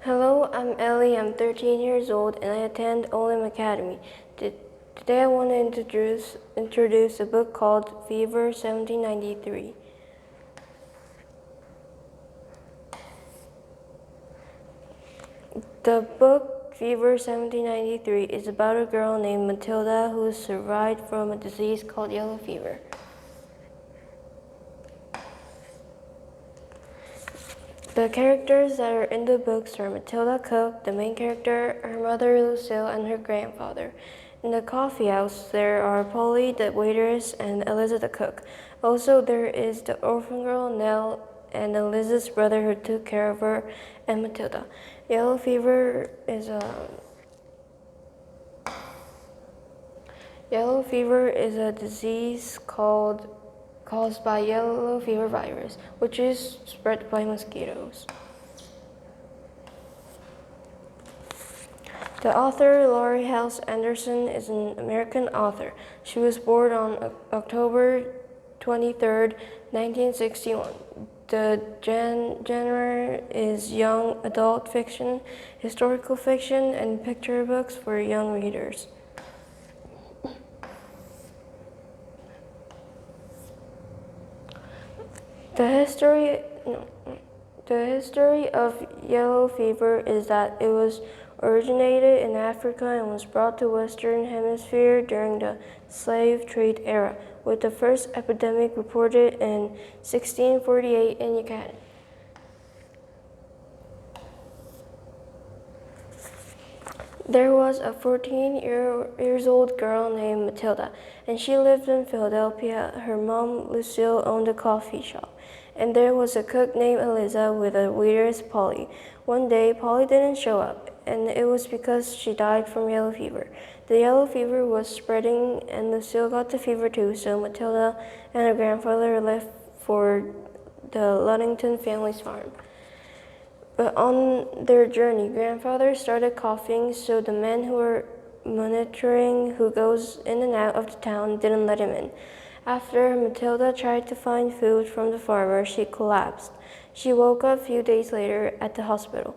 Hello, I'm Ellie. I'm 13 years old and I attend Olim Academy. Today I want to introduce a book called Fever 1793. The book Fever 1793 is about a girl named Matilda who survived from a disease called yellow fever. The characters that are in the books are Matilda Cook, the main character, her mother Lucille, and her grandfather. In the coffee house, there are Polly, the waitress, and Eliza the cook. Also, there is the orphan girl, Nell, and Eliza's brother who took care of her, and Matilda. Yellow fever is a disease caused by yellow fever virus, which is spread by mosquitoes. The author, Laurie Halse Anderson, is an American author. She was born on October 23, 1961. The genre is young adult fiction, historical fiction, and picture books for young readers. The history of yellow fever is that it was originated in Africa and was brought to Western Hemisphere during the slave trade era, with the first epidemic reported in 1648 in Yucatan. There was a 14-year-old girl named Matilda, and she lived in Philadelphia. Her mom, Lucille, owned a coffee shop. And there was a cook named Eliza with a waitress, Polly. One day, Polly didn't show up, and it was because she died from yellow fever. The yellow fever was spreading, and Lucille got the fever too, so Matilda and her grandfather left for the Ludington family's farm. But on their journey, grandfather started coughing, so the men who were monitoring who goes in and out of the town didn't let him in. After Matilda tried to find food from the farmer, she collapsed. She woke up a few days later at the hospital,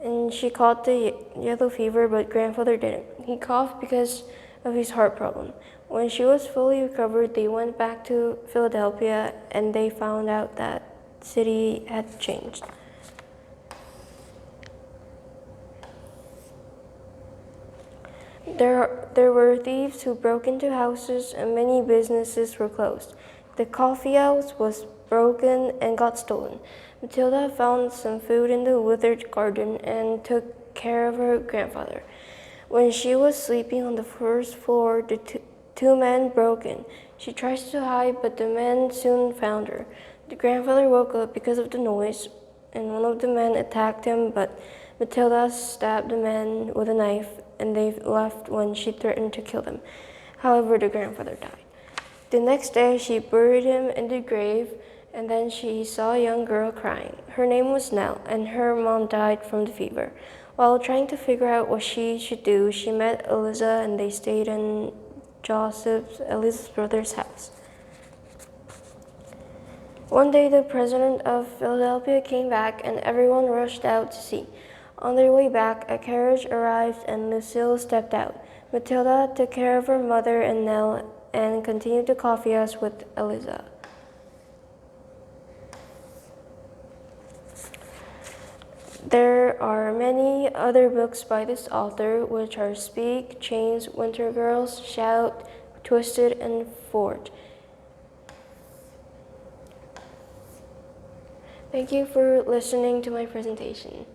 and she caught the yellow fever, but grandfather didn't. He coughed because of his heart problem. When she was fully recovered, they went back to Philadelphia, and they found out that city had changed. There were thieves who broke into houses and many businesses were closed. The coffee house was broken and got stolen. Matilda found some food in the withered garden and took care of her grandfather. When she was sleeping on the first floor, the two men broke in. She tries to hide, but the men soon found her. The grandfather woke up because of the noise, and one of the men attacked him, but Matilda stabbed the man with a knife, and they left when she threatened to kill them. However, the grandfather died. The next day, she buried him in the grave, and then she saw a young girl crying. Her name was Nell, and her mom died from the fever. While trying to figure out what she should do, she met Eliza, and they stayed in Eliza's brother's house. One day, the president of Philadelphia came back, and everyone rushed out to see. On their way back, a carriage arrived and Lucille stepped out. Matilda took care of her mother and Nell and continued the coffee house with Eliza. There are many other books by this author, which are Speak, Chains, Winter Girls, Shout, Twisted, and Fort. Thank you for listening to my presentation.